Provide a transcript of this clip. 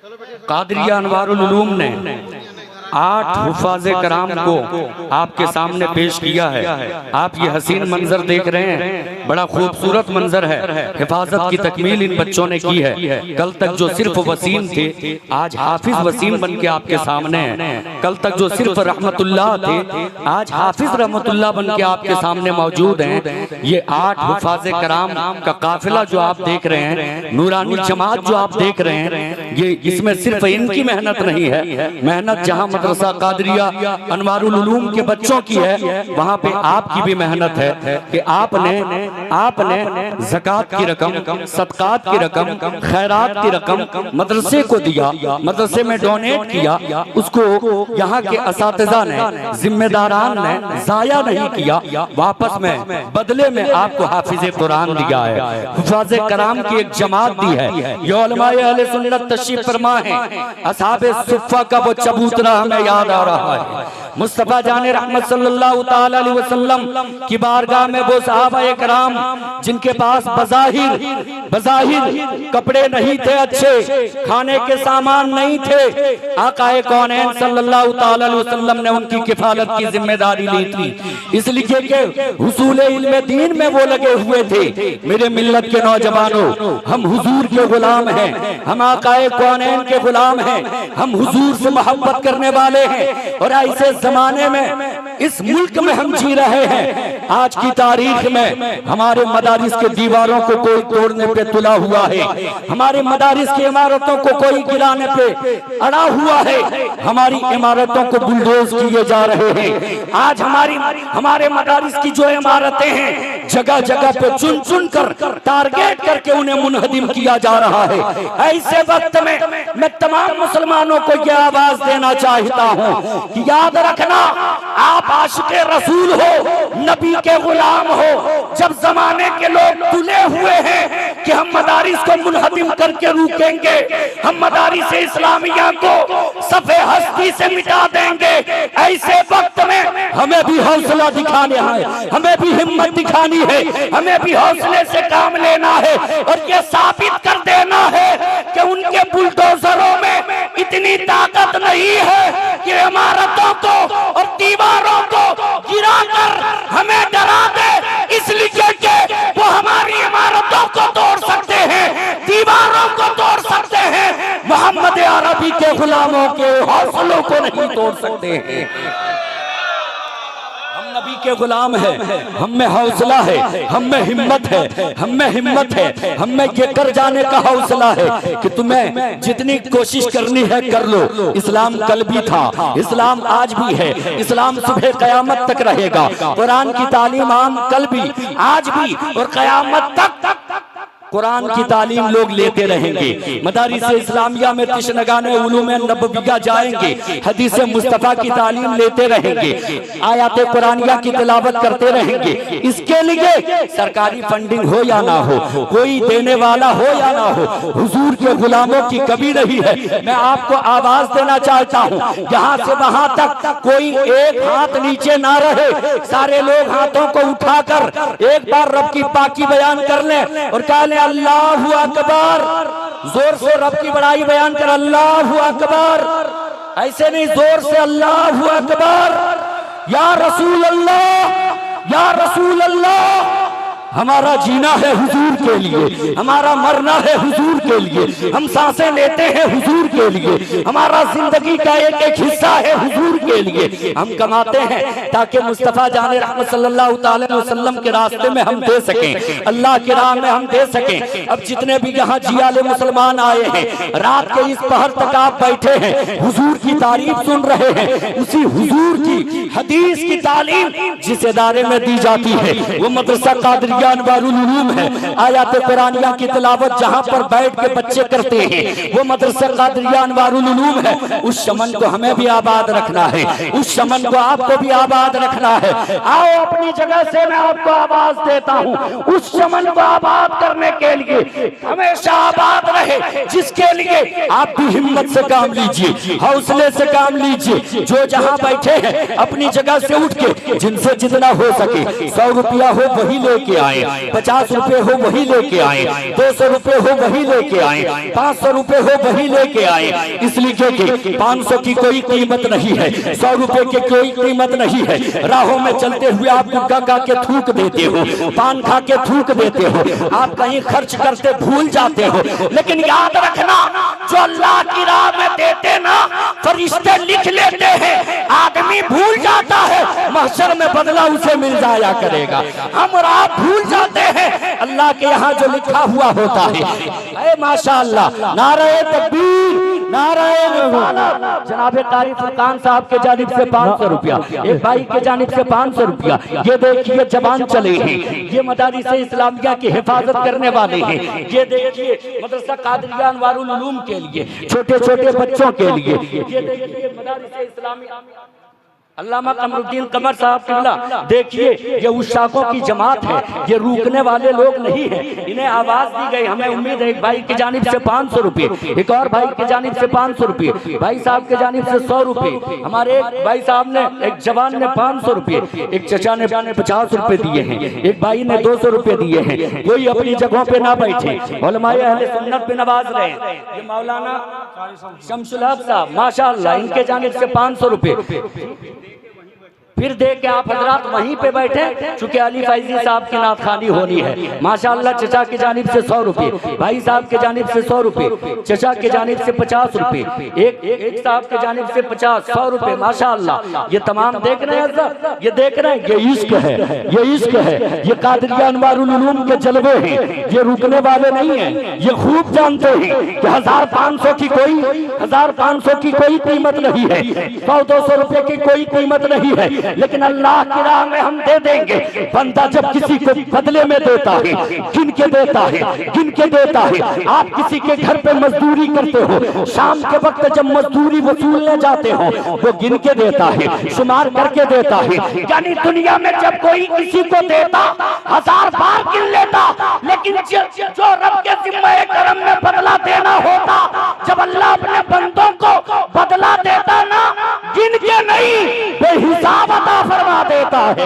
कादरिया अनवारुल उलूम ने 8 हुफ़ाज़े कराम को आपके सामने पेश किया है। आप ये हसीन मंजर देख रहे हैं, बड़ा खूबसूरत मंजर है। हिफाजत की तकमील इन बच्चों ने की है। कल तक जो सिर्फ वसीम थे, आज हाफिज वसीम बन के आपके सामने हैं। कल तक जो सिर्फ रहमतुल्लाह थे, आज हाफिज रहमतुल्लाह बन के आपके सामने मौजूद हैं। ये 8 हुफ़ाज़े कराम का काफिला जो आप देख रहे हैं, नूरानी जमात जो आप देख रहे हैं, ये इसमें सिर्फ इनकी मेहनत नहीं है। मेहनत जहाँ मदरसा कादरिया अनवारुल उलूम के बच्चों की है, वहाँ पे आपकी भी मेहनत है कि आपने ज़कात की रकम, सदकात की रकम, खैरात की रकम मदरसे को दिया, मदरसे में डोनेट किया। उसको यहाँ के असातिज़ा ने, जिम्मेदारान ने ज़ाया नहीं किया, वापस में बदले में आपको हाफिज़े कुरान दिया है, हुफ़ाज़े कराम की एक जमात दी है। ये उलमाए अहले सुन्नत तशरीफ़ फरमा है। असहाबे सुफ़्फ़ा का वो चबूतरा हमें याद आ रहा है। मुस्तफा जाने रहमत सल्लल्लाहु ताला अलैहि वसल्लम की बारगाह में वो सहाबाए कराम जिनके पास बज़ाहिर कपड़े नहीं थे, अच्छे खाने के सामान नहीं थे, आकाए कौनैन सल्लल्लाहु ताला अलैहि वसल्लम ने उनकी किफालत की जिम्मेदारी ली थी। इसलिए कि हुसूल इल्म दीन में वो लगे हुए थे। मेरे मिल्लत के नौजवानों, हम हुजूर के गुलाम हैं, हम आकाए कौनैन के गुलाम हैं, हम हुजूर से मोहब्बत करने वाले हैं। और ऐसे जमाने में इस मुल्क में हम जी रहे हैं। आज की तारीख में हमारे मदारिस के दीवारों को कोई तोड़ने पे तुला हुआ है, हमारे मदारिस की इमारतों को कोई गिराने पे अड़ा हुआ है, हमारी इमारतों को बुलडोज किए जा रहे हैं। आज हमारे मदारिस की जो इमारतें हैं, जगह जगह पे चुन चुन कर टारगेट करके उन्हें मुनहदिम किया जा रहा है। ऐसे वक्त में मैं तमाम मुसलमानों को यह आवाज देना चाहता हूँ कि याद रखना, आप आशिक़े रसूल हो, नबी के गुलाम हो। जब जमाने के लोग तुले हुए हैं कि हम मदारिस को मुनहदिम करके रुकेंगे, हम मदारिस इस्लामिया को सफ़े हस्ती से मिटा देंगे, ऐसे वक्त में हमें भी हौसला दिखाना है, हमें भी हिम्मत दिखानी है, हमें भी हौसले से काम लेना है और ये साबित कर देना है कि उनके बुलडोजरों में इतनी ताकत नहीं है कि इमारतों को और दीवारों को गिराकर हमें डरा दे। इसलिए कि वो हमारी इमारतों को तोड़ सकते हैं, दीवारों को तोड़ सकते हैं, मोहम्मद अरबी के गुलामों के हौसलों को नहीं तोड़ सकते हैं। नबी के गुलाम है, हम में हौसला है, हम में हिम्मत है, हम में हिम्मत है, हम में ये कर जाने का हौसला है कि तुम्हें जितनी कोशिश करनी है कर लो। इस्लाम कल भी था, इस्लाम आज भी है, इस्लाम सुबह कयामत तक रहेगा। कुरान की तालीम आम कल भी, आज भी और कयामत तक कुरान की तालीम लोग लेते रहेंगे। मदारिस इस्लामिया में तिश्नगाने उलूम नबविया जाएंगे, हदीस मुस्तफ़ा की तालीम लेते रहेंगे, आयाते कुरानिया की तिलावत करते रहेंगे। इसके लिए सरकारी फंडिंग हो या ना हो, कोई देने वाला हो या ना हो, हुजूर के गुलामों की कमी नहीं है। मैं आपको आवाज देना चाहता हूँ, यहाँ से वहां तक कोई एक हाथ नीचे ना रहे, सारे लोग हाथों को उठाकर एक बार रब की पाकी बयान कर लें और कह लें अल्लाहु अकबर। जोर से रब की बड़ाई बयान कर अल्लाहु अकबर, ऐसे नहीं, जोर से अल्लाहु अकबर। या रसूल अल्लाह, या रसूल अल्लाह। हमारा जीना है हुजूर के लिए, हमारा मरना है हुजूर के लिए, हम सांसें लेते हैं हुजूर के लिए, हमारा जिंदगी का एक एक हिस्सा है हुजूर के लिए। हम कमाते हैं ताकि मुस्तफा जाने रहमत सल्लल्लाहु ताला अलैहि वसल्लम के रास्ते में हम दे सकें, अल्लाह की राह में हम दे सकें। अब जितने भी यहाँ जियाले मुसलमान आए हैं, रात के इस पहर तक आप बैठे हैं, हुजूर की तारीफ सुन रहे हैं, उसी हुजूर की हदीस की तालीम जिस इदारे में दी जाती है वो मदरसा कादरिया अनवारुल उलूम है। आयात कुरानिया की तिलावत जहाँ पर बैठ के बच्चे करते हैं वो मदरसा कादरिया अनवारुल उलूम है। उस चमन को हमें भी आबाद रखना है, उस चमन को आपको भी आबाद रखना है। आओ अपनी जगह से मैं आपको आवाज देता हूँ, उस चमन को आबाद करने के लिए हमेशा आबाद रहे, जिसके लिए आप भी हिम्मत से काम लीजिए, हौसले से काम लीजिए। जो जहाँ बैठे हैं अपनी जगह से उठ के जिनसे जितना हो सके 100 रुपया हो वही लेके आए, आए, 50 रुपए हो वही लेके आए, 200 रुपए हो वही लेके आए, 500 रुपए हो वही लेके आए। इसलिए कि 500 की कोई कीमत नहीं है, 100 रुपए की कोई कीमत नहीं है। राहों में चलते हुए आप गुटखा खा के थूक देते हो, पान खा के थूक देते हो, आप कहीं खर्च करते भूल जाते हो, लेकिन याद रखना जो अल्लाह की राह में देते ना फरिश्ते लिख लेते हैं, आदमी भूल जाता है, महशर में बदला उसे मिल जाया करेगा। हम राह भूल जाते हैं, अल्लाह के यहाँ जो लिखा हुआ होता है। माशाअल्लाह, नारे तकबीर, नारे जनाब कारी फुरकान साहब के जानिब से 500 रुपया, एक भाई के जानिब से 500 रुपया। ये देखिए जवान चले हैं, ये मदारिस इस्लामिया की हिफाजत करने वाले हैं। ये देखिए मदरसा कादरिया अनवारुल उलूम के लिए, छोटे छोटे बच्चों के लिए। ये देखिए मदारिस इस्लामिया अल्लामा कमरुद्दीन कमर साहब किबला, देखिए ये उशाकों की जमात है, ये रुकने वाले लोग नहीं है, इन्हें आवाज दी गई। हमें उम्मीद है एक भाई की जानिब से 500 रुपए, एक और भाई की जानिब से 500 रुपए, भाई साहब के जानिब से 100 रुपए, हमारे एक भाई साहब ने, एक जवान ने 500 रुपए, एक चचा ने 50 रुपए दिए हैं, एक भाई ने 200 रुपए दिए हैं। कोई अपनी जगहों पे ना बैठे, उलमाए अहले सुन्नत पे नवाज रहे। ये मौलाना शमसुल हक साहब माशाअल्लाह, इनके जानिब से 500 रुपए। फिर देख के आप हजरात वहीं पे बैठे, चूंकि अली फैजी साहब की नाथखानी होनी है। माशाअल्लाह चचा की जानिब से 100 रुपए, भाई साहब के जानिब से 100 रुपए, चचा के जानिब से 50 रुपए, एक साहब के जानिब से 50, 100 रुपए। माशाअल्लाह ये तमाम देख रहे हैं सर, ये देख रहे हैं, ये इश्क है, ये इश्क है, ये कादरिया अनवारुल उलूम के जलवे हैं, ये रुकने वाले नहीं है। ये खूब जानते हैं कि 1500 की कोई 1500 की कोई कीमत नहीं है, 100-200 रुपए की कोई कीमत नहीं है, लेकिन अल्लाह की राह में हम दे देंगे। बंदा जब किसी को बदले में देता है, गिन के देता है, गिन के देता है। आप किसी के घर पे मजदूरी करते हो, शाम के वक्त जब मजदूरी वसूलने जाते हो, वो गिन के देता है, शुमार करके देता है। यानी दुनिया में जब कोई किसी को देता 1000 बार गिन लेता, लेकिन जो रब के जिम्मे करम में बदला देना होता, जब अल्लाह अपने बंदों को बदला देता ना, गिन के नहीं बेहिसाब अता फरमा देता है।